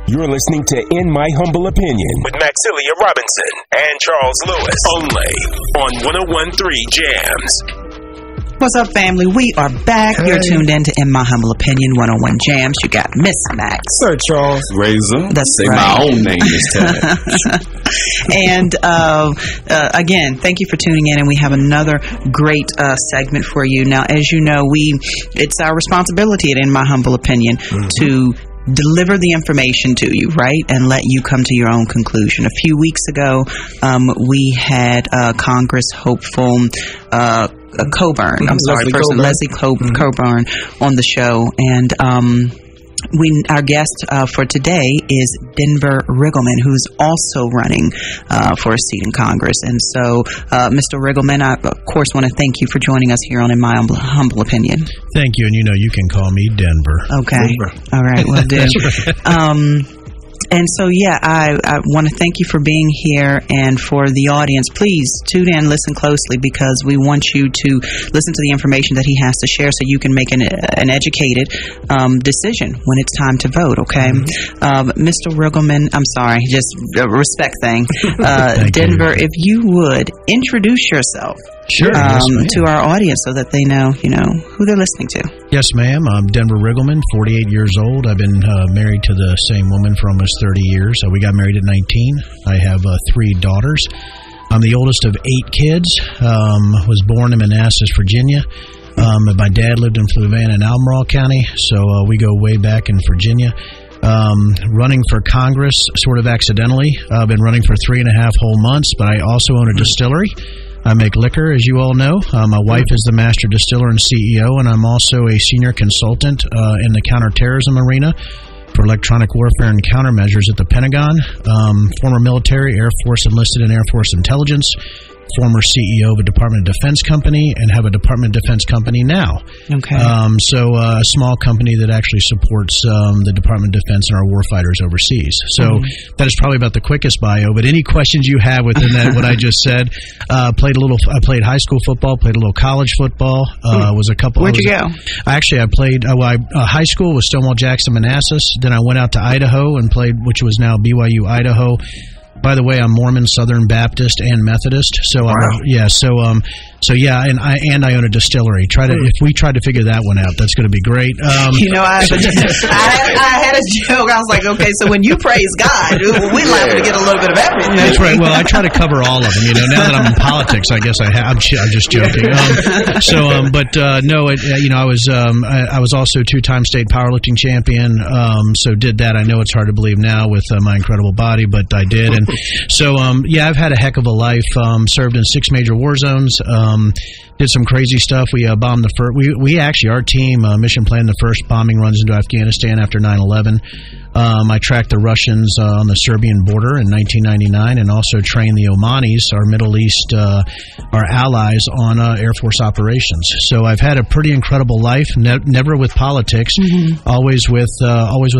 You're listening to In My Humble Opinion with Maxilia Robinson and Charles Lewis. Only on 101.3 Jams. What's up, family? We are back. Hey. You're tuned in to In My Humble Opinion 101 Jams. You got Miss Max. Sir Charles. Razor. That's Say right. my own name this time. And again, thank you for tuning in. And we have another great segment for you. Now, as you know, it's our responsibility at In My Humble Opinion to deliver the information to you, right? And let you come to your own conclusion. A few weeks ago, we had Congress hopeful Coburn. Leslie Coburn on the show. And our guest for today is Denver Riggleman, who's also running for a seat in Congress. And so, Mr. Riggleman, I, of course, want to thank you for joining us here on In My Humble Opinion. Thank you. And you can call me Denver. Okay. Denver. All right. Well, do. And so, I want to thank you for being here. And for the audience, please tune in, listen closely, because we want you to listen to the information that he has to share so you can make an educated decision when it's time to vote, okay? Mr. Riggleman, I'm sorry, just a respect thing. Denver, if you would introduce yourself. Sure. To our audience so that they know, who they're listening to. Yes, ma'am. I'm Denver Riggleman, 48 years old. I've been married to the same woman for almost 30 years. We got married at 19. I have 3 daughters. I'm the oldest of 8 kids. Was born in Manassas, Virginia. My dad lived in Fluvanna and Albemarle County, so we go way back in Virginia. Running for Congress sort of accidentally. I've been running for 3.5 whole months, but I also own a distillery. I make liquor, as you all know. My wife is the master distiller and CEO, and I'm also a senior consultant in the counterterrorism arena for electronic warfare and countermeasures at the Pentagon. Former military, Air Force enlisted in Air Force intelligence. Former CEO of a Department of Defense company, and have a Department of Defense company now. Okay. So a small company that actually supports the Department of Defense and our warfighters overseas. So that is probably about the quickest bio. But any questions you have within that, what I just said, I played high school football, played a little college football. Where'd you go? I played. High school was Stonewall Jackson, Manassas. Then I went out to Idaho and played, which was now BYU Idaho. By the way, I'm Mormon, Southern Baptist, and Methodist. So and I own a distillery. If we try to figure that one out, that's going to be great. I had a joke. I was like, okay, so when you praise God, we liable to get a little bit of everything. That's right. Well, I try to cover all of them. Now that I'm in politics, I guess I'm just joking. I was also 2-time state powerlifting champion. So did that. I know it's hard to believe now with my incredible body, but I did. And so, I've had a heck of a life. Served in 6 major war zones. Did some crazy stuff. We bombed the first. We actually, our team mission planned the first bombing runs into Afghanistan after 9/11. I tracked the Russians on the Serbian border in 1999, and also trained the Omanis, our Middle East, our allies, on Air Force operations. So I've had a pretty incredible life. Never with politics, always with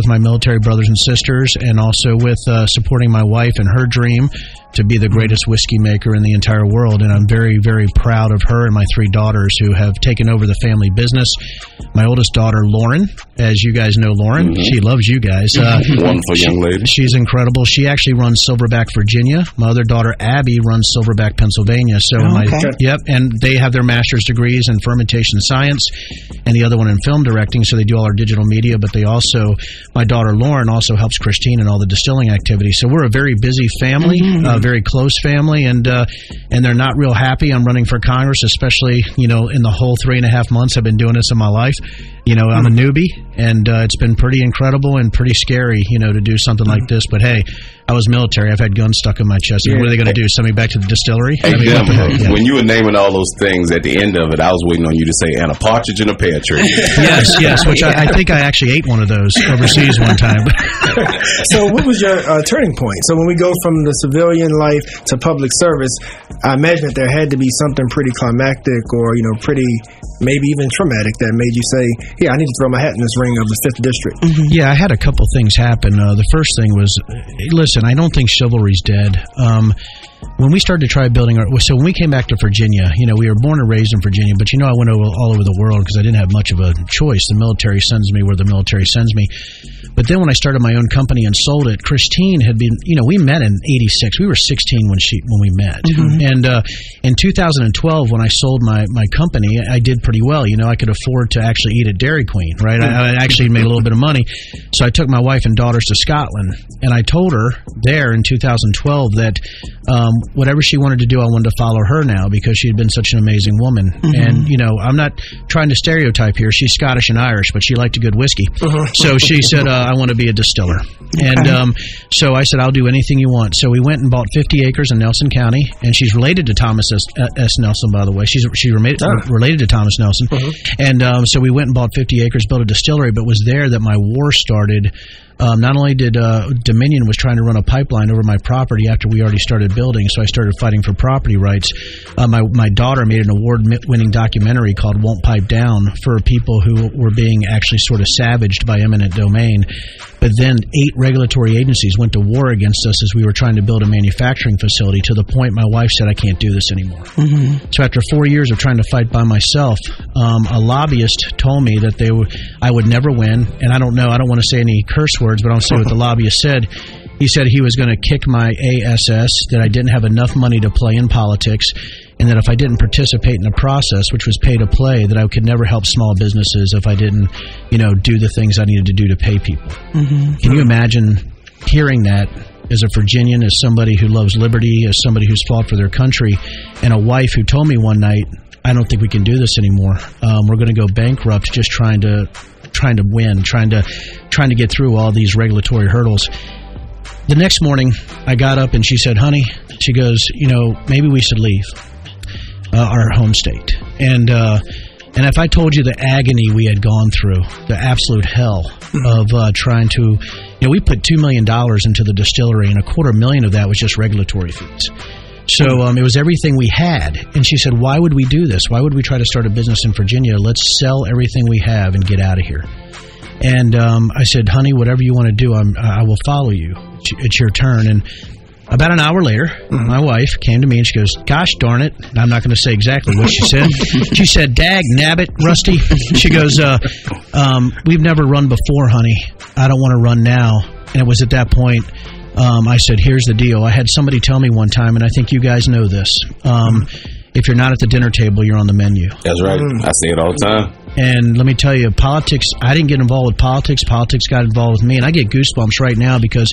my military brothers and sisters, and also with supporting my wife and her dream to be the greatest whiskey maker in the entire world. And I'm very, very proud of her and my 3 daughters who have taken over the family business. My oldest daughter, Lauren, as you guys know Lauren, she loves you guys. Wonderful young lady. She's incredible. She actually runs Silverback, Virginia. My other daughter, Abby, runs Silverback, Pennsylvania. So and they have their master's degrees in fermentation science, and the other one in film directing. So they do all our digital media. But they also, my daughter Lauren also helps Christine in all the distilling activities. So we're a very busy family, very close family, and they're not real happy I'm running for Congress, especially in the whole 3.5 months I've been doing this in my life. I'm a newbie, and it's been pretty incredible and pretty scary, to do something like this. But hey, I was military. I've had guns stuck in my chest. What are they going to do? Send me back to the distillery? Hey, when you were naming all those things at the end of it, I was waiting on you to say, and a partridge in a pear tree. Yes, which I think I actually ate one of those overseas one time. So what was your turning point? So when we go from the civilian life to public service, I imagine that there had to be something pretty climactic or, pretty maybe even traumatic that made you say, yeah, I need to throw my hat in this ring of the 5th District. Yeah, I had a couple things happen. The first thing was, listen, I don't think chivalry's dead. When we started to try building so when we came back to Virginia, we were born and raised in Virginia, but I went all over the world because I didn't have much of a choice. The military sends me where the military sends me. But then when I started my own company and sold it, Christine had been, we met in '86. We were 16 when we met. And in 2012, when I sold my company, I did pretty well. I could afford to actually eat at Dairy Queen, right? I actually made a little bit of money. So I took my wife and daughters to Scotland, and I told her there in 2012 that whatever she wanted to do, I wanted to follow her now because she had been such an amazing woman. And, I'm not trying to stereotype here. She's Scottish and Irish, but she liked a good whiskey. So she said, I want to be a distiller. And so I said, I'll do anything you want. So we went and bought 50 acres in Nelson County, and she's related to Thomas S. Nelson, by the way. She's related to Thomas Nelson. And so we went and bought 50 acres, built a distillery, but it was there that my war started. Not only did Dominion was trying to run a pipeline over my property after we already started building, so I started fighting for property rights. My daughter made an award-winning documentary called Won't Pipe Down for people who were being actually sort of savaged by eminent domain. But then 8 regulatory agencies went to war against us as we were trying to build a manufacturing facility, to the point my wife said, I can't do this anymore. So after 4 years of trying to fight by myself, a lobbyist told me that I would never win. And I don't want to say any curse words, but I'll say what the lobbyist said. He said he was going to kick my ASS, that I didn't have enough money to play in politics, and that if I didn't participate in the process, which was pay to play, that I could never help small businesses if I didn't, do the things I needed to do to pay people. Can you imagine hearing that as a Virginian, as somebody who loves liberty, as somebody who's fought for their country, and a wife who told me one night, I don't think we can do this anymore. We're going to go bankrupt just trying to win, trying to get through all these regulatory hurdles. The next morning, I got up and she said, honey, she goes, maybe we should leave our home state. And if I told you the agony we had gone through, the absolute hell of trying to, we put $2 million into the distillery, and $250,000 of that was just regulatory fees. So it was everything we had. And she said, why would we do this? Why would we try to start a business in Virginia? Let's sell everything we have and get out of here. And I said, honey, whatever you want to do, I will follow you. It's your turn. And about an hour later, my wife came to me and she goes, gosh darn it. I'm not going to say exactly what she said. She said, dag nabbit, Rusty. She goes, we've never run before, honey. I don't want to run now. And it was at that point, I said, here's the deal. I had somebody tell me one time, and I think you guys know this. If you're not at the dinner table, you're on the menu. That's right. I say it all the time. And let me tell you, politics, I didn't get involved with politics. Politics got involved with me. And I get goosebumps right now because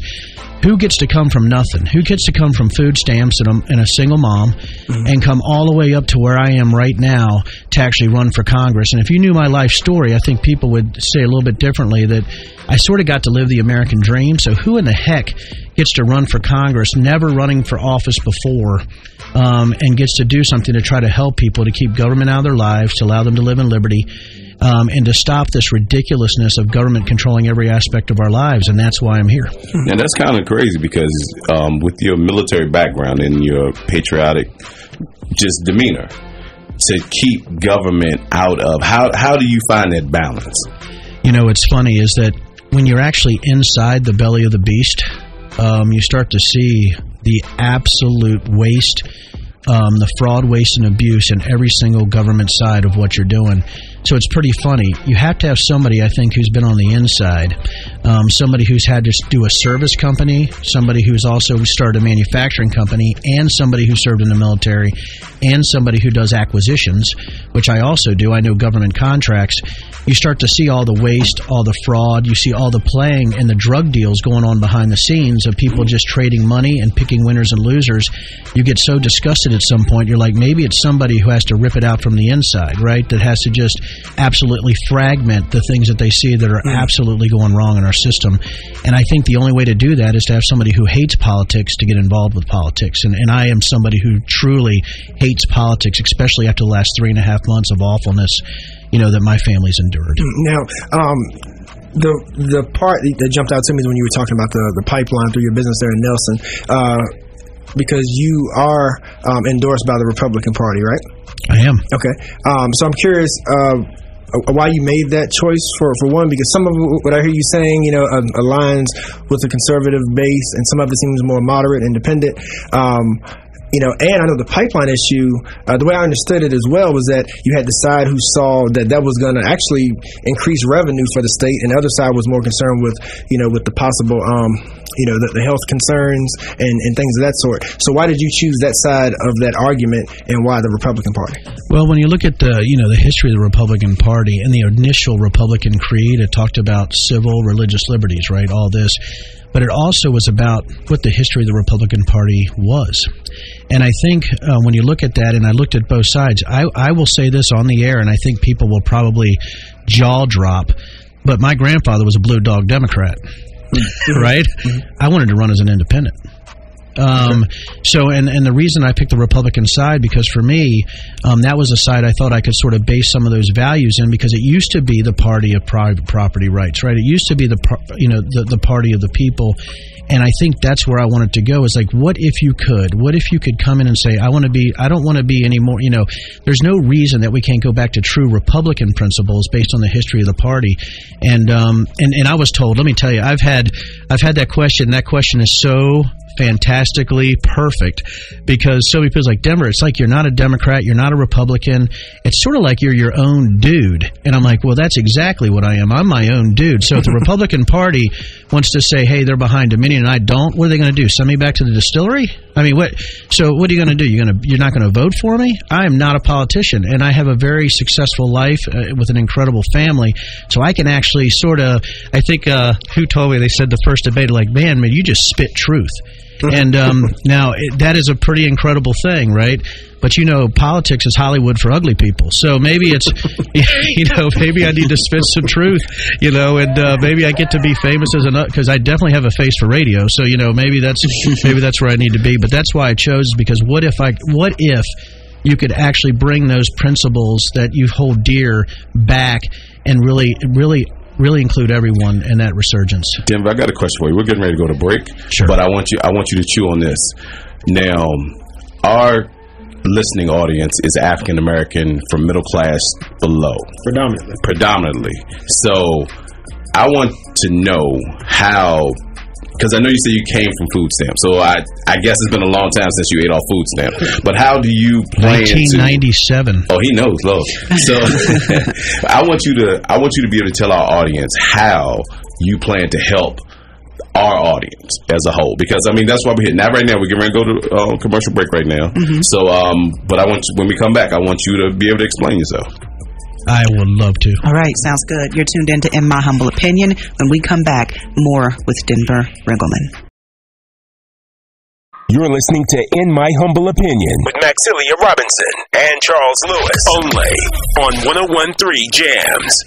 who gets to come from nothing? Who gets to come from food stamps and a single mom and come all the way up to where I am right now to actually run for Congress? And if you knew my life story, I think people would say a little bit differently, that I sort of got to live the American dream. So who in the heck gets to run for Congress, never running for office before, and gets to do something to try to help people, to keep government out of their lives, to allow them to live in liberty, and to stop this ridiculousness of government controlling every aspect of our lives? And that's why I'm here. And that's kind of crazy because with your military background and your patriotic just demeanor, to keep government out of, how do you find that balance? What's funny is that when you're actually inside the belly of the beast, you start to see the absolute waste, the fraud, waste, and abuse in every single government side of what you're doing. So it's pretty funny. You have to have somebody, I think, who's been on the inside, somebody who's had to do a service company, somebody who's also started a manufacturing company, and somebody who served in the military, and somebody who does acquisitions, which I also do. I know government contracts. You start to see all the waste, all the fraud. You see all the playing and the drug deals going on behind the scenes of people just trading money and picking winners and losers. You get so disgusted at some point, you're like, maybe it's somebody who has to rip it out from the inside, right? That has to just absolutely fragment the things that they see that are absolutely going wrong in our system. And I think the only way to do that is to have somebody who hates politics to get involved with politics. And I am somebody who truly hates politics, especially after the last 3.5 months of awfulness, that my family's endured. Now, the part that jumped out to me is when you were talking about the pipeline through your business there in Nelson, because you are endorsed by the Republican Party, right? I am. Okay. So I'm curious why you made that choice for one, because some of what I hear you saying, aligns with the conservative base, and some of it seems more moderate, independent. and I know the pipeline issue, the way I understood it as well was that you had the side who saw that was going to actually increase revenue for the state, and the other side was more concerned with, with the possible, the health concerns and things of that sort. So why did you choose that side of that argument, and why the Republican Party? Well, when you look at the history of the Republican Party and the initial Republican creed, it talked about civil, religious liberties, right? All this. But it also was about what the history of the Republican Party was. And I think when you look at that, and I looked at both sides, I will say this on the air, and I think people will probably jaw drop, but my grandfather was a blue dog Democrat, right? I wanted to run as an independent. So, and the reason I picked the Republican side, because for me, that was a side I thought I could sort of base some of those values in, because it used to be the party of private property rights, right? It used to be the party of the people. And I think that's where I wanted to go, is like, what if you could come in and say, I don't want to be anymore, there's no reason that we can't go back to true Republican principles based on the history of the party. And I was told, let me tell you, I've had that question. That question is so fantastically perfect, because so many people like, Denver, it's like you're not a Democrat, you're not a Republican, it's sort of like you're your own dude. And I'm like, well, that's exactly what I am. I'm my own dude. So if the Republican Party wants to say, hey, they're behind Dominion and I don't, what are they going to do? Send me back to the distillery? I mean, what are you going to do? You're not going to vote for me? I am not a politician, and I have a very successful life with an incredible family, so I can actually sort of, I think, who told me, they said the first debate, like, man, you just spit truth. And now that is a pretty incredible thing, right? But politics is Hollywood for ugly people. So maybe it's, maybe I need to spit some truth, and maybe I get to be famous because I definitely have a face for radio. So maybe that's where I need to be. But that's why I chose, because what if you could actually bring those principles that you hold dear back and really include everyone in that resurgence. Denver, I got a question for you. We're getting ready to go to break, sure, but I want you to chew on this. Now, our listening audience is African American from middle class below, predominantly. So, I want to know how. Because I know you said you came from food stamps, so I guess it's been a long time since you ate off food stamps. But how do you plan 1997. Oh, he knows, look. So I want you to be able to tell our audience how you plan to help our audience as a whole. Because that's why we're here. Now, right now, we're getting ready to go to commercial break right now. Mm-hmm. So, but when we come back, I want you to be able to explain yourself. I would love to. All right, sounds good. You're tuned in to In My Humble Opinion. When we come back, more with Denver Riggleman. You're listening to In My Humble Opinion with Maxilia Robinson and Charles Lewis, only on 101.3 Jams.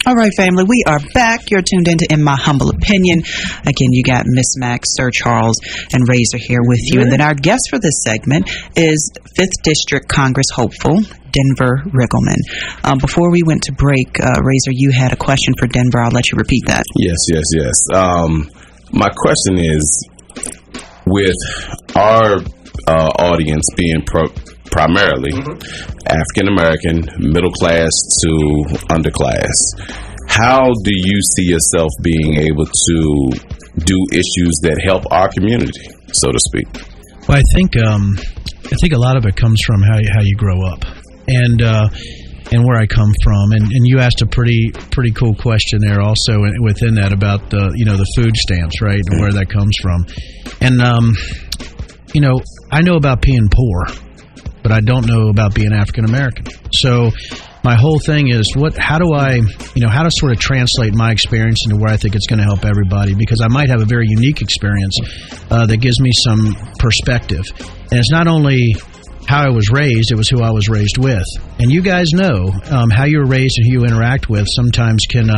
All right, family, we are back. You're tuned into In My Humble Opinion. Again, you got Miss Max, Sir Charles, and Razor here with you. And then our guest for this segment is 5th District Congress hopeful, Denver Riggleman. Before we went to break, Razor, you had a question for Denver. I'll let you repeat that. Yes. My question is, with our audience being primarily African American, middle class to underclass, how do you see yourself being able to do issues that help our community, so to speak? Well, I think a lot of it comes from how you grow up and where I come from, and you asked a pretty cool question there also within that about the food stamps, right, and where that comes from. And I know about being poor, but I don't know about being African American. So my whole thing is how to sort of translate my experience into where I think it's going to help everybody, because I might have a very unique experience that gives me some perspective. And it's not only how I was raised, it was who I was raised with. And you guys know how you were raised and who you interact with sometimes can,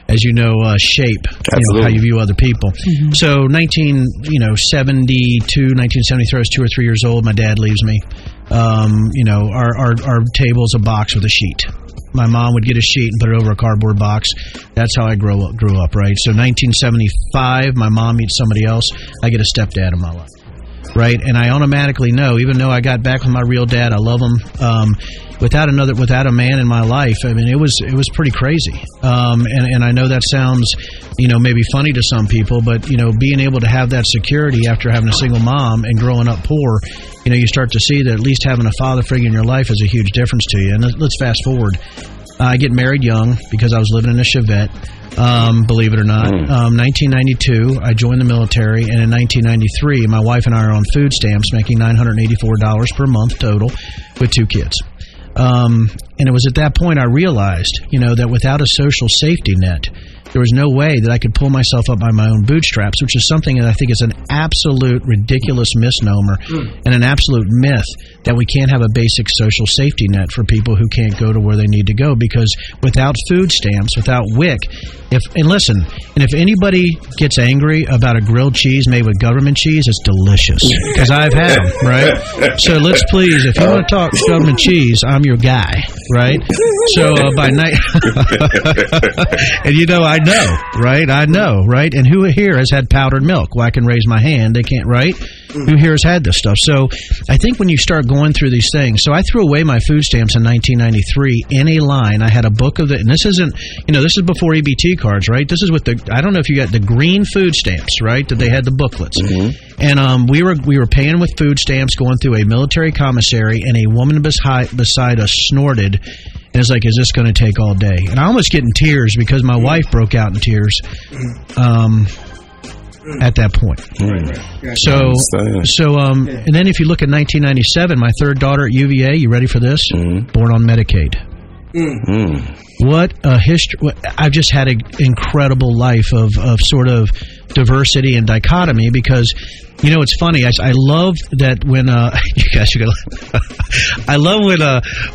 as you know, shape how you view other people. Mm-hmm. So 1972, 1973, I was 2 or 3 years old. My dad leaves me. Our table's a box with a sheet. My mom would get a sheet and put it over a cardboard box. That's how I grew up, right? So 1975, my mom meets somebody else. I get a stepdad in my life. right? And I automatically know, even though I got back with my real dad, I love him. Without a man in my life, I mean, it was pretty crazy. And I know that sounds, maybe funny to some people, but being able to have that security after having a single mom and growing up poor, you start to see that at least having a father figure in your life is a huge difference to you. And let's fast forward. I get married young because I was living in a Chevette. Believe it or not. 1992, I joined the military, and in 1993, my wife and I are on food stamps, making $984 per month total, with 2 kids. And it was at that point I realized, that without a social safety net, there was no way that I could pull myself up by my own bootstraps, which is something that I think is an absolute ridiculous misnomer and an absolute myth that we can't have a basic social safety net for people who can't go to where they need to go. Because without food stamps, without WIC, if anybody gets angry about a grilled cheese made with government cheese, it's delicious. Because I've had them, right? So let's please, if you want to talk government cheese, I'm your guy, right? So by night, and I know, right? I know, right? And who here has had powdered milk? Well, I can raise my hand. They can't, right? Who here has had this stuff? So I think when you start going through these things, so I threw away my food stamps in 1993 in a line. I had a book of it, and this isn't, this is before EBT cards, right? This is with I don't know if you got the green food stamps, right? That they had the booklets. Mm-hmm. And we were paying with food stamps, going through a military commissary, and a woman beside us snorted. And it's like, is this going to take all day? And I almost get in tears because my wife broke out in tears at that point. And then if you look at 1997, my third daughter at UVA, you ready for this? Born on Medicaid. What a history. I've just had an incredible life of sort of diversity and dichotomy because, it's funny. I love that when I love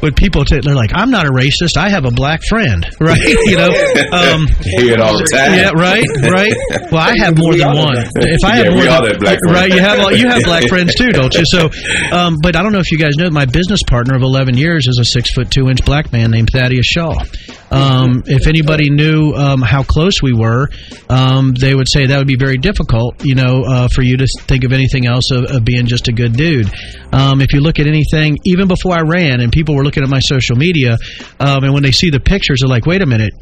when people they're like, I'm not a racist. I have a black friend, right? Hear it all the time. Yeah, right. Well, I have more than one. If I have more than black friends. Right, you have black friends too, don't you? So, but I don't know if you guys know, my business partner of 11 years is a 6'2" black man named Thaddeus Shaw. If anybody knew how close we were, they would say that would be very difficult, for you to think of anything else of being just a good dude. If you look at anything, even before I ran, and people were looking at my social media, and when they see the pictures, they're like, "Wait a minute,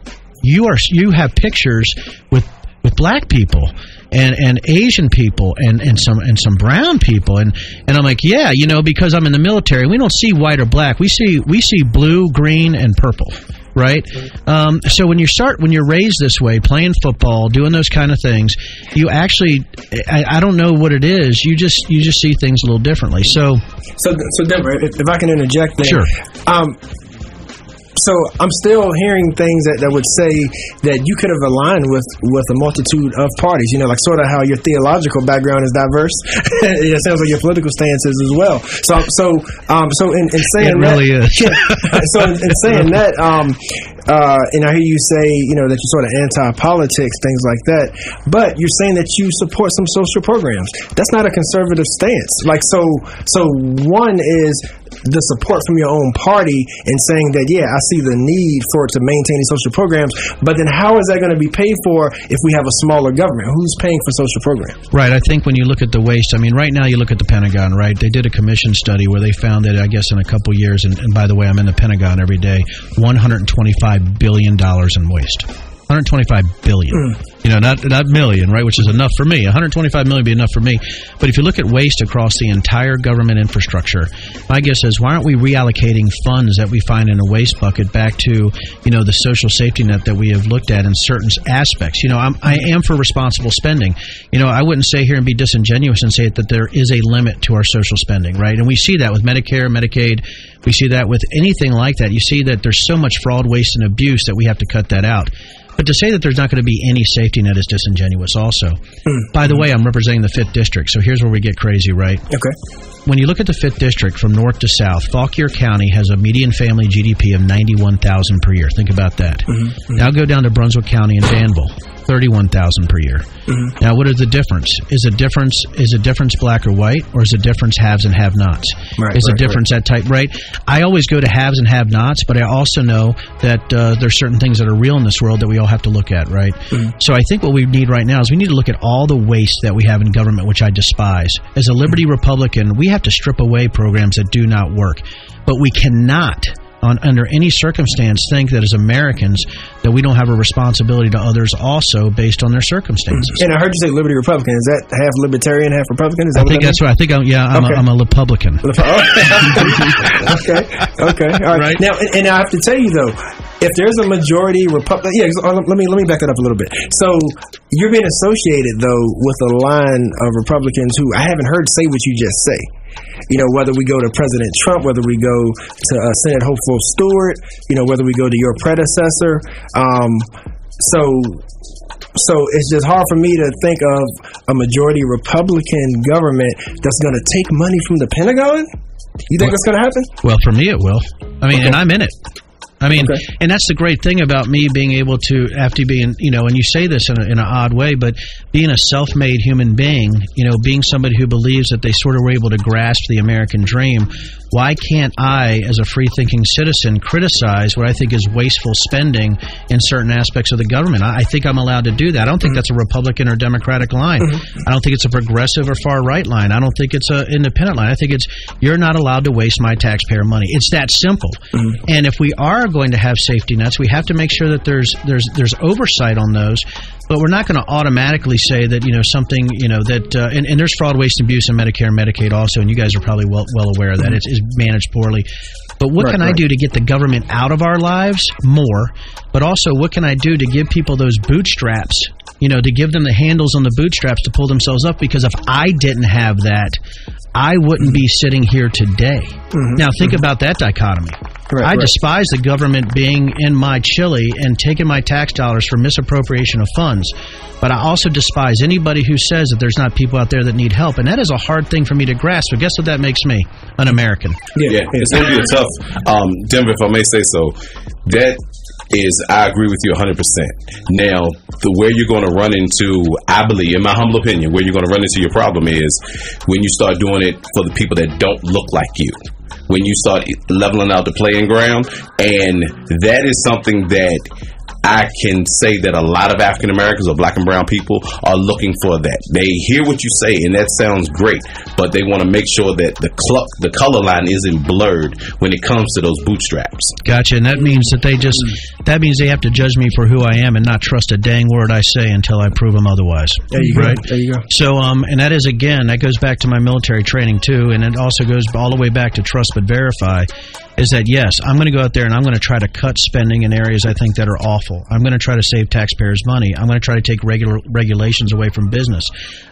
you have pictures with black people." And Asian people and some brown people and I'm like, yeah, because I'm in the military, we don't see white or black, we see blue, green, and purple, right? So when you're raised this way, playing football, doing those kind of things, you actually, I don't know what it is, you just see things a little differently. So Denver, if I can interject there. Sure. So I'm still hearing things that would say that you could have aligned with a multitude of parties, like sort of how your theological background is diverse. It sounds like your political stance is as well. So in saying it really that, is. So in saying that, and I hear you say, that you're sort of anti-politics, things like that, but you're saying that you support some social programs. That's not a conservative stance. So one is the support from your own party and saying that, yeah, I see the need for it to maintain these social programs, but then how is that going to be paid for if we have a smaller government? Who's paying for social programs? Right. I think when you look at the waste, right now you look at the Pentagon, right? They did a commission study where they found that, I guess, in a couple years, and by the way, I'm in the Pentagon every day, $125 billion in waste. $125 billion. Not million, right? Which is enough for me. $125 million would be enough for me. But if you look at waste across the entire government infrastructure, my guess is, why aren't we reallocating funds that we find in a waste bucket back to, the social safety net that we have looked at in certain aspects? I am for responsible spending. I wouldn't say here and be disingenuous and say that there is a limit to our social spending, right? And we see that with Medicare, Medicaid. We see that with anything like that. You see that there's so much fraud, waste, and abuse that we have to cut that out. But to say that there's not going to be any safety net is disingenuous also. By the way, I'm representing the 5th District, so here's where we get crazy, right? Okay. When you look at the 5th District from north to south, Fauquier County has a median family GDP of $91,000 per year. Think about that. Now go down to Brunswick County and Danville. $31,000 per year. Now, what is the difference? Is a difference black or white, or is a difference haves and have-nots? Is a difference that type, right? I always go to haves and have-nots, but I also know that there's certain things that are real in this world that we all have to look at, right? So I think what we need right now is we need to look at all the waste that we have in government, which I despise. As a Liberty Republican, we have to strip away programs that do not work. But we cannot, under any circumstance, think that as Americans that we don't have a responsibility to others also based on their circumstances. And I heard you say Liberty Republican. Is that half Libertarian, half Republican? Is that I think that's right. I think I'm a Republican. Okay. All right. Now, and I have to tell you though, if there's a majority Republican, let me back it up a little bit. So you're being associated though with a line of Republicans who I haven't heard say what you just say. You know, whether we go to President Trump, whether we go to Senate Hopeful Stewart, you know, whether we go to your predecessor. So it's just hard for me to think of a majority Republican government that's going to take money from the Pentagon. You think that's going to happen? Well, for me, it will. I mean, and I'm in it. I mean, and that's the great thing about me being able to, after being, you know, and you say this in an odd way, but being a self-made human being, you know, being somebody who believes that they sort of were able to grasp the American dream, why can't I, as a free-thinking citizen, criticize what I think is wasteful spending in certain aspects of the government? I think I'm allowed to do that. I don't think that's a Republican or Democratic line. I don't think it's a progressive or far-right line. I don't think it's an independent line. I think it's, you're not allowed to waste my taxpayer money. It's that simple. And if we are going to have safety nets, we have to make sure that there's oversight on those. But we're not going to automatically say that, you know, something, you know, that, and there's fraud, waste, and abuse in Medicare and Medicaid also, and you guys are probably well aware of that. It's managed poorly. But what can I do to get the government out of our lives more? But also, what can I do to give people those bootstraps, you know, to give them the handles on the bootstraps to pull themselves up? Because if I didn't have that, I wouldn't be sitting here today. Now, think about that dichotomy. I despise the government being in my chili and taking my tax dollars for misappropriation of funds. But I also despise anybody who says that there's not people out there that need help. And that is a hard thing for me to grasp. But guess what that makes me? An American. Yeah, it's going to be a tough, Denver, if I may say so. That is, I agree with you 100%. Now, where you're going to run into, I believe, in my humble opinion, where you're going to run into your problem is when you start doing it for the people that don't look like you. When you start leveling out the playing ground, and that is something that I can say that a lot of African Americans or black and brown people are looking for that. They hear what you say, and that sounds great, but they want to make sure that the color line isn't blurred when it comes to those bootstraps. Gotcha, and that means that that means they have to judge me for who I am and not trust a dang word I say until I prove them otherwise. There you go. There you go. So, and that is, again, that goes back to my military training too, and it also goes all the way back to trust but verify. Is that, yes, I'm going to go out there and I'm going to try to cut spending in areas I think that are awful. I'm going to try to save taxpayers money. I'm going to try to take regulations away from business.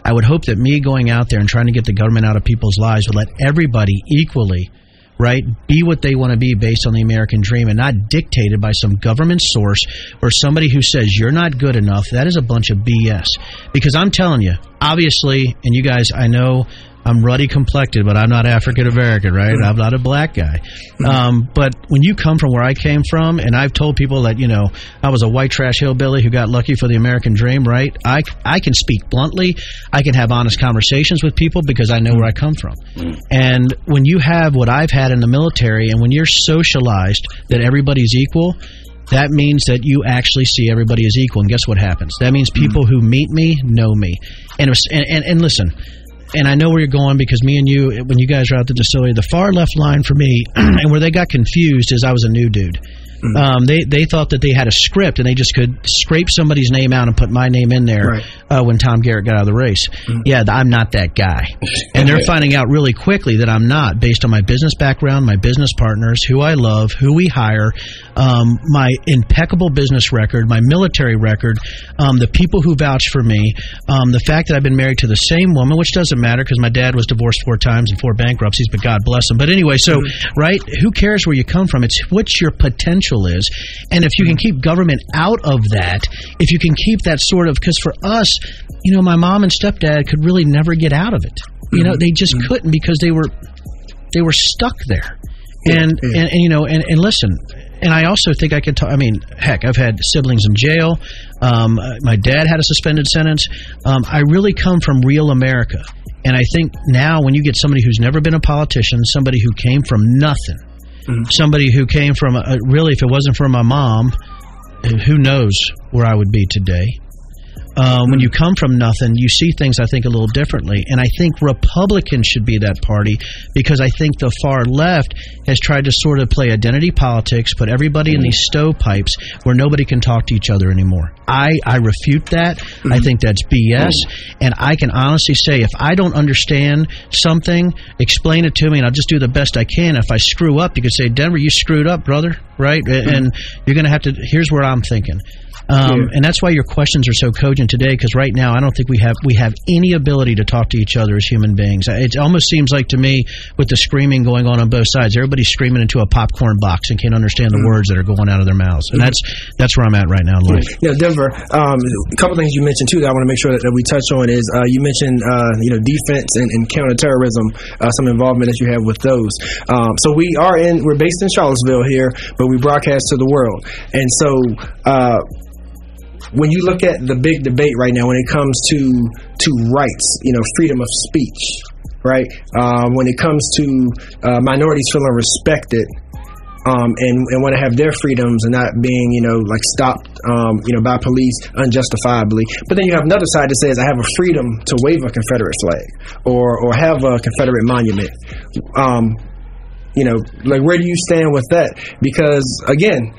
I would hope that me going out there and trying to get the government out of people's lives would let everybody equally, right, be what they want to be based on the American dream and not dictated by some government source or somebody who says you're not good enough. That is a bunch of BS. Because I'm telling you, obviously, and you guys, I know I'm ruddy complected, but I'm not African American, right? I'm not a black guy. But when you come from where I came from, and I've told people that, you know, I was a white trash hillbilly who got lucky for the American dream, right? I can speak bluntly. I can have honest conversations with people because I know where I come from. And when you have what I've had in the military, and when you're socialized that everybody's equal, that means that you actually see everybody as equal. And guess what happens? That means people who meet me know me. And listen, and I know where you're going because me and you, when you guys were out at the distillery, the far left line for me, and where they got confused is I was a new dude. They thought that they had a script and they just could scrape somebody's name out and put my name in there when Tom Garrett got out of the race. Yeah, I'm not that guy. And they're finding out really quickly that I'm not, based on my business background, my business partners, who I love, who we hire, my impeccable business record, my military record, the people who vouch for me, the fact that I've been married to the same woman, which doesn't matter because my dad was divorced 4 times and 4 bankruptcies, but God bless him. But anyway, so, right, who cares where you come from? It's what your potential is. And if you can keep government out of that, if you can keep that sort of, because for us, you know, my mom and stepdad could really never get out of it. You know, they just couldn't because they were stuck there. And you know, and listen, and I also think I can talk. I mean, heck, I've had siblings in jail. My dad had a suspended sentence. I really come from real America. And I think now when you get somebody who's never been a politician, somebody who came from nothing, somebody who came from, really, if it wasn't for my mom, who knows where I would be today. When you come from nothing, you see things, I think, a little differently. And I think Republicans should be that party, because I think the far left has tried to sort of play identity politics, put everybody in these stovepipes where nobody can talk to each other anymore. I refute that. I think that's BS. And I can honestly say, if I don't understand something, explain it to me, and I'll just do the best I can. If I screw up, you could say, Denver, you screwed up, brother, right? And you're going to have to, here's where I'm thinking. And that's why your questions are so cogent today, because right now I don't think we have any ability to talk to each other as human beings. It almost seems like to me, with the screaming going on both sides, everybody's screaming into a popcorn box and can't understand the words that are going out of their mouths. And that's where I'm at right now in life. Yeah, Denver, a couple things you mentioned too that I want to make sure that we touch on is you mentioned defense and counterterrorism, some involvement that you have with those. So we're based in Charlottesville here, but we broadcast to the world. And so when you look at the big debate right now when it comes to rights, freedom of speech, right? When it comes to minorities feeling respected and want to have their freedoms and not being, stopped, by police unjustifiably. But then you have another side that says, I have a freedom to wave a Confederate flag or have a Confederate monument. Where do you stand with that? Because, again,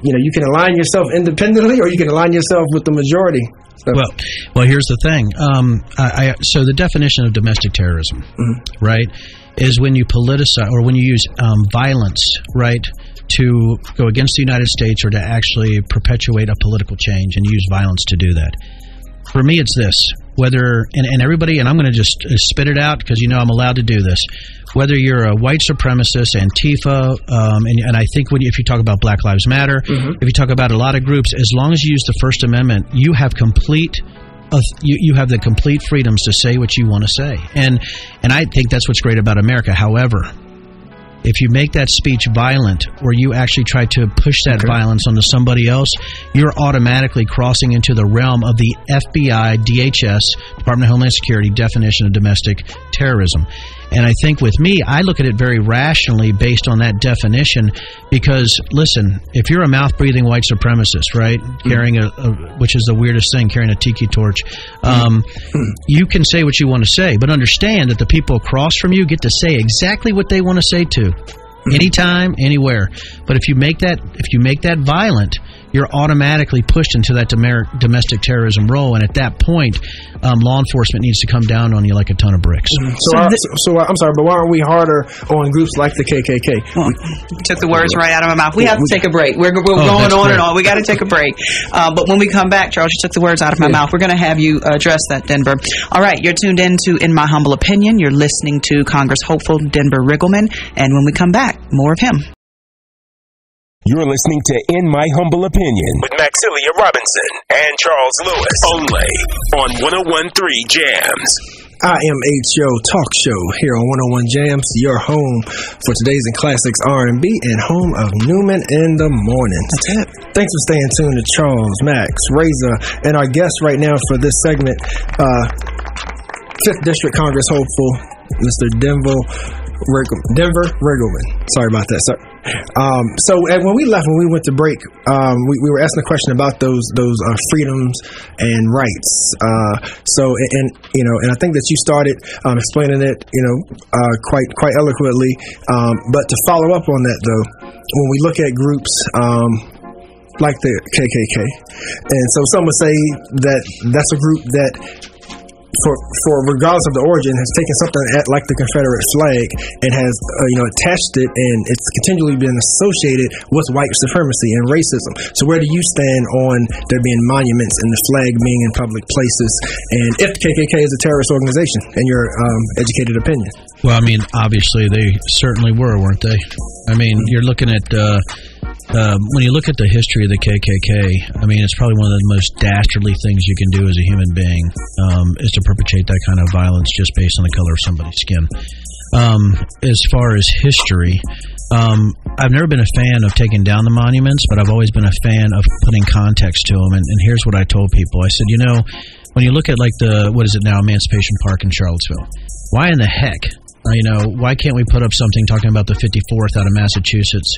you can align yourself independently or you can align yourself with the majority. So. Well, here's the thing. So the definition of domestic terrorism, right, is when you politicize or when you use violence, right, to go against the United States or to actually perpetuate a political change and use violence to do that. For me, it's this. Whether, and everybody, and I'm going to just spit it out because I'm allowed to do this, whether you're a white supremacist, Antifa, and I think if you talk about Black Lives Matter, if you talk about a lot of groups, as long as you use the First Amendment, you have you have the complete freedoms to say what you want to say. And I think that's what's great about America. However, if you make that speech violent or you actually try to push that violence onto somebody else, you're automatically crossing into the realm of the FBI, DHS, Department of Homeland Security definition of domestic terrorism. And I think with me, I look at it very rationally based on that definition because, listen, if you're a mouth-breathing white supremacist, right, carrying which is the weirdest thing, carrying a tiki torch, you can say what you want to say, but understand that the people across from you get to say exactly what they want to say to. Anytime, anywhere. But if you make that violent, you're automatically pushed into that domestic terrorism role, and at that point, law enforcement needs to come down on you like a ton of bricks. So I'm sorry, but why aren't we harder on groups like the KKK? Well, you took the words right out of my mouth. We have to take a break. We're going on and on. We got to take a break. But when we come back, Charles, you took the words out of my mouth. We're going to have you address that, Denver. All right, you're tuned in to In My Humble Opinion. You're listening to Congress hopeful Denver Riggleman, and when we come back, more of him. You're listening to In My Humble Opinion with Maxilia Robinson and Charles Lewis, only on 101.3 Jams. IMHO Talk Show here on 101 Jams, your home for today's and classics R&B and home of Newman in the morning. That's it. Thanks for staying tuned to Charles, Max, Razor, and our guest right now for this segment, 5th District Congress hopeful, Mr. Denver Riggleman. Sorry about that, sir. So when we went to break, we were asking a question about those freedoms and rights. And I think that you started explaining it, quite eloquently. But to follow up on that, though, when we look at groups like the KKK, and so some would say that that's a group that, for regardless of the origin, has taken something like the Confederate flag and has attached it, and it's continually been associated with white supremacy and racism. So where do you stand on there being monuments and the flag being in public places, and if the KKK is a terrorist organization, in your educated opinion? Well, I mean, obviously they certainly were, weren't they? I mean, you're looking at when you look at the history of the KKK, I mean, it's probably one of the most dastardly things you can do as a human being is to perpetrate that kind of violence just based on the color of somebody's skin. as far as history, I've never been a fan of taking down the monuments, but I've always been a fan of putting context to them. And here's what I told people. I said, when you look at like what is it now, Emancipation Park in Charlottesville, why in the heck? Why can't we put up something talking about the 54th out of Massachusetts,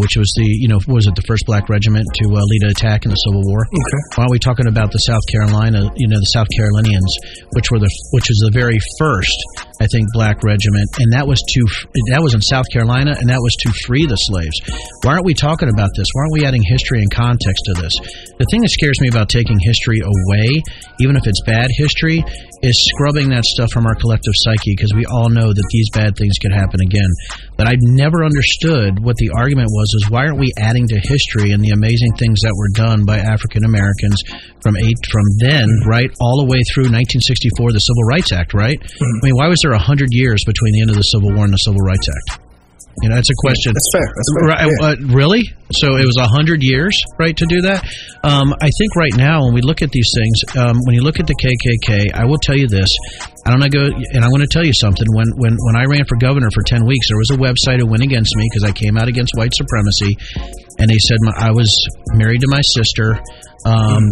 which was the first black regiment to lead an attack in the Civil War? Okay. Why are we talking about the South Carolina, the South Carolinians, which was the very first, I think, black regiment, and that was in South Carolina, and that was to free the slaves. Why aren't we talking about this? Why aren't we adding history and context to this? The thing that scares me about taking history away, even if it's bad history, is scrubbing that stuff from our collective psyche, because we all know that these bad things could happen again. But I've never understood what the argument was, is why aren't we adding to history and the amazing things that were done by African Americans from then, right, all the way through 1964, the Civil Rights Act, right? I mean, why was there 100 years between the end of the Civil War and the Civil Rights Act? That's a question. That's fair. Right, yeah. Really? So it was 100 years, right, to do that? I think right now, when we look at these things, when you look at the KKK, I will tell you this. I'm going to tell you something. When I ran for governor for 10 weeks, there was a website that went against me because I came out against white supremacy, and they said I was married to my sister.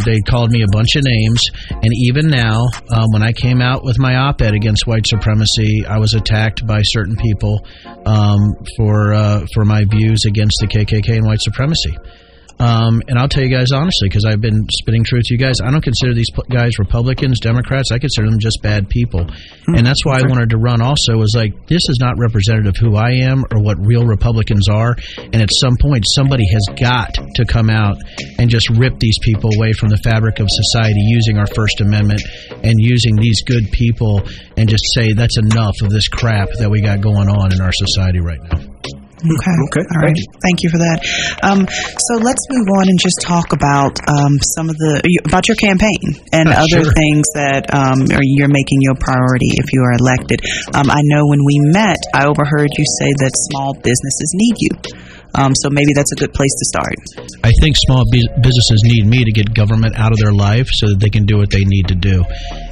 They called me a bunch of names, and even now, when I came out with my op-ed against white supremacy, I was attacked by certain people for my views against the KKK and white supremacy. And I'll tell you guys honestly, because I've been spitting truth to you guys, I don't consider these guys Republicans, Democrats. I consider them just bad people. And that's why I wanted to run also, was like, this is not representative of who I am or what real Republicans are. And at some point, somebody has got to come out and just rip these people away from the fabric of society using our First Amendment and using these good people and just say that's enough of this crap that we got going on in our society right now. Okay. All right. Thank you for that. So let's move on and just talk about about your campaign and other things that you're making your priority if you are elected. I know when we met, I overheard you say that small businesses need you. So maybe that's a good place to start. I think small businesses need me to get government out of their life so that they can do what they need to do.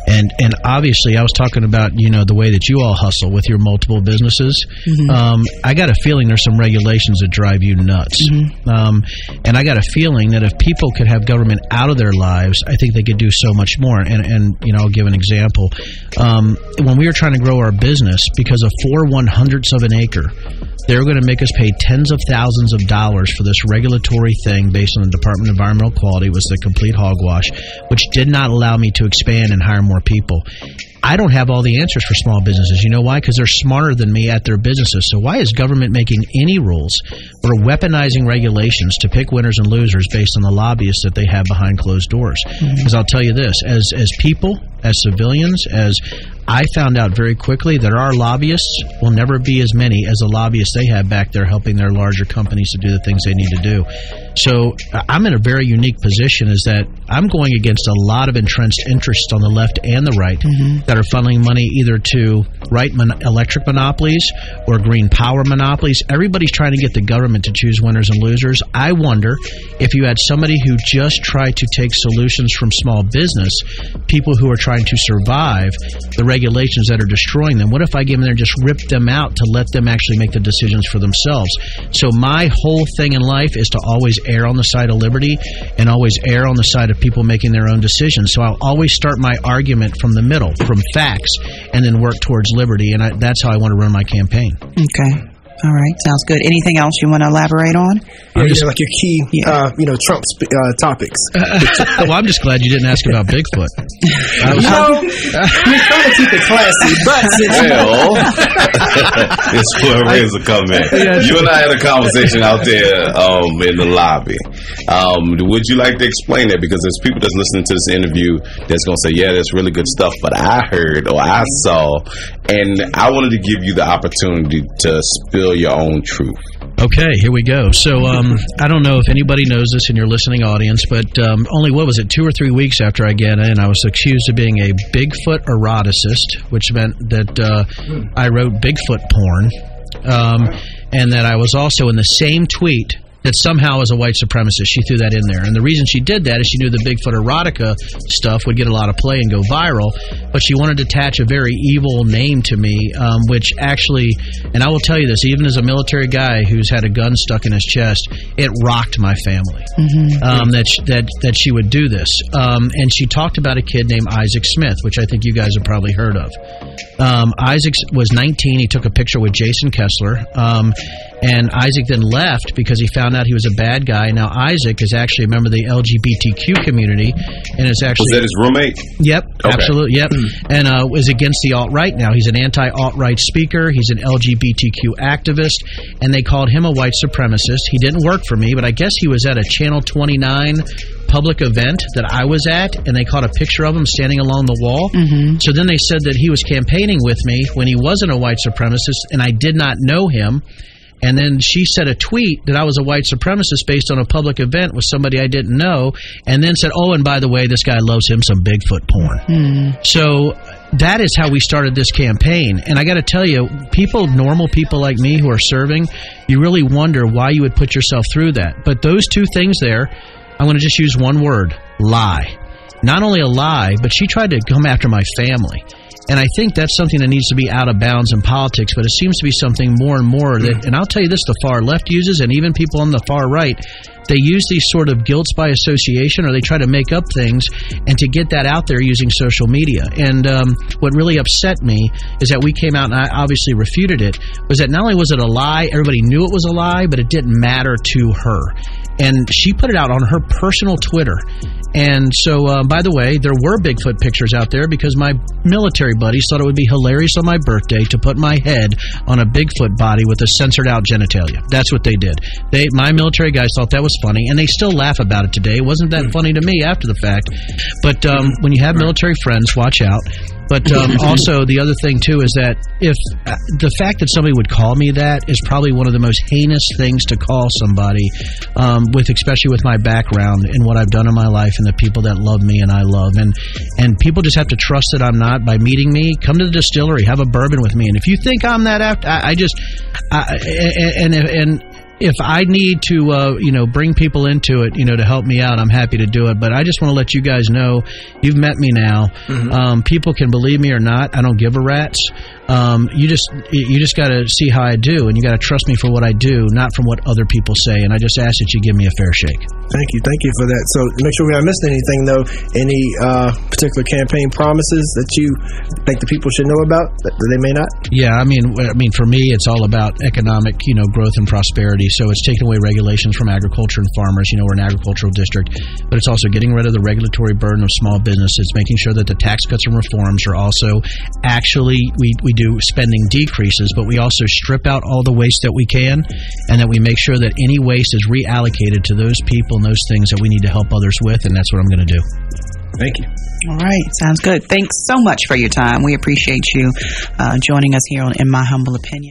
And obviously, I was talking about, the way that you all hustle with your multiple businesses. Mm-hmm. I got a feeling there's some regulations that drive you nuts. Mm-hmm. And I got a feeling that if people could have government out of their lives, I think they could do so much more. And I'll give an example. When we were trying to grow our business, because of 4/100ths of an acre, they were going to make us pay tens of thousands of dollars for this regulatory thing based on the Department of Environmental Quality. It was the complete hogwash, which did not allow me to expand and hire more people. I don't have all the answers for small businesses. You know why? Because they're smarter than me at their businesses. So why is government making any rules or weaponizing regulations to pick winners and losers based on the lobbyists that they have behind closed doors? Because I'll tell you this, as people, as civilians, as I found out very quickly that our lobbyists will never be as many as the lobbyists they have back there helping their larger companies to do the things they need to do. So I'm in a very unique position, is that I'm going against a lot of entrenched interests on the left and the right that are funneling money either to electric monopolies or green power monopolies. Everybody's trying to get the government to choose winners and losers. I wonder if you had somebody who just tried to take solutions from small business, people who are trying to survive the regulations that are destroying them. What if I give them there and just rip them out to let them actually make the decisions for themselves? So my whole thing in life is to always err on the side of liberty and always err on the side of people making their own decisions. So I'll always start my argument from the middle, from facts, and then work towards liberty. And that's how I want to run my campaign. Okay. All right. Sounds good. Anything else you want to elaborate on? Like your key, Trump topics. Well, I'm just glad you didn't ask about Bigfoot. We're trying to keep it classy, but it's where Razor come in. You and I had a conversation out there in the lobby. Would you like to explain that? Because there's people that's listening to this interview that's going to say, yeah, that's really good stuff, but I heard or I saw, and I wanted to give you the opportunity to spill your own truth. Okay, here we go. So I don't know if anybody knows this in your listening audience, but only, 2 or 3 weeks after I got in, I was accused of being a Bigfoot eroticist, which meant that I wrote Bigfoot porn, and that I was also in the same tweet that somehow as a white supremacist, she threw that in there. And the reason she did that is she knew the Bigfoot erotica stuff would get a lot of play and go viral, but she wanted to attach a very evil name to me, which actually, and I will tell you this, even as a military guy who's had a gun stuck in his chest, it rocked my family that she would do this. And she talked about a kid named Isaac Smith, which I think you guys have probably heard of. Isaac was 19. He took a picture with Jason Kessler. And Isaac then left because he found out he was a bad guy. Now, Isaac is actually a member of the LGBTQ community, and is actually... Was that his roommate? Yep, okay. Absolutely, yep. And is against the alt-right now. He's an anti-alt-right speaker. He's an LGBTQ activist, and they called him a white supremacist. He didn't work for me, but I guess he was at a Channel 29 public event that I was at, and they caught a picture of him standing along the wall. So then they said that he was campaigning with me when he wasn't a white supremacist, and I did not know him. And then she said a tweet that I was a white supremacist based on a public event with somebody I didn't know, and then said, oh, and by the way, this guy loves him some Bigfoot porn. So that is how we started this campaign. And I got to tell you, normal people like me who are serving, you really wonder why you would put yourself through that. But those two things there, I'm going to just use one word, lie. Not only a lie, but she tried to come after my family. And I think that's something that needs to be out of bounds in politics, but it seems to be something more and more that, and I'll tell you this, the far left uses, and even people on the far right, they use these sort of guilts by association, or they try to make up things, and to get that out there using social media. And what really upset me is that we came out, and I obviously refuted it, was that not only was it a lie, everybody knew it was a lie, but it didn't matter to her. And she put it out on her personal Twitter. And so, by the way, there were Bigfoot pictures out there because my military buddies thought it would be hilarious on my birthday to put my head on a Bigfoot body with a censored out genitalia. That's what they did. My military guys thought that was funny, and they still laugh about it today. It wasn't that funny to me after the fact. But when you have military friends, watch out. But also, the other thing, too, is that if the fact that somebody would call me that is probably one of the most heinous things to call somebody, especially with my background and what I've done in my life and the people that love me and I love. And people just have to trust that I'm not by meeting me. Come to the distillery, have a bourbon with me. And if you think I'm that, if I need to, bring people into it, to help me out, I'm happy to do it. But I just want to let you guys know, you've met me now. People can believe me or not. I don't give a rat's. You just got to see how I do, and you got to trust me for what I do, not from what other people say. And I just ask that you give me a fair shake. Thank you for that. So make sure we haven't missed anything, though. Any particular campaign promises that you think the people should know about that they may not? Yeah, I mean, for me, it's all about economic, growth and prosperity. So it's taking away regulations from agriculture and farmers. We're an agricultural district, but it's also getting rid of the regulatory burden of small businesses, making sure that the tax cuts and reforms are also actually, we do spending decreases, but we also strip out all the waste that we can, and that we make sure that any waste is reallocated to those people and those things that we need to help others with, and that's what I'm going to do. Thank you. All right. Sounds good. Thanks so much for your time. We appreciate you joining us here on In My Humble Opinion.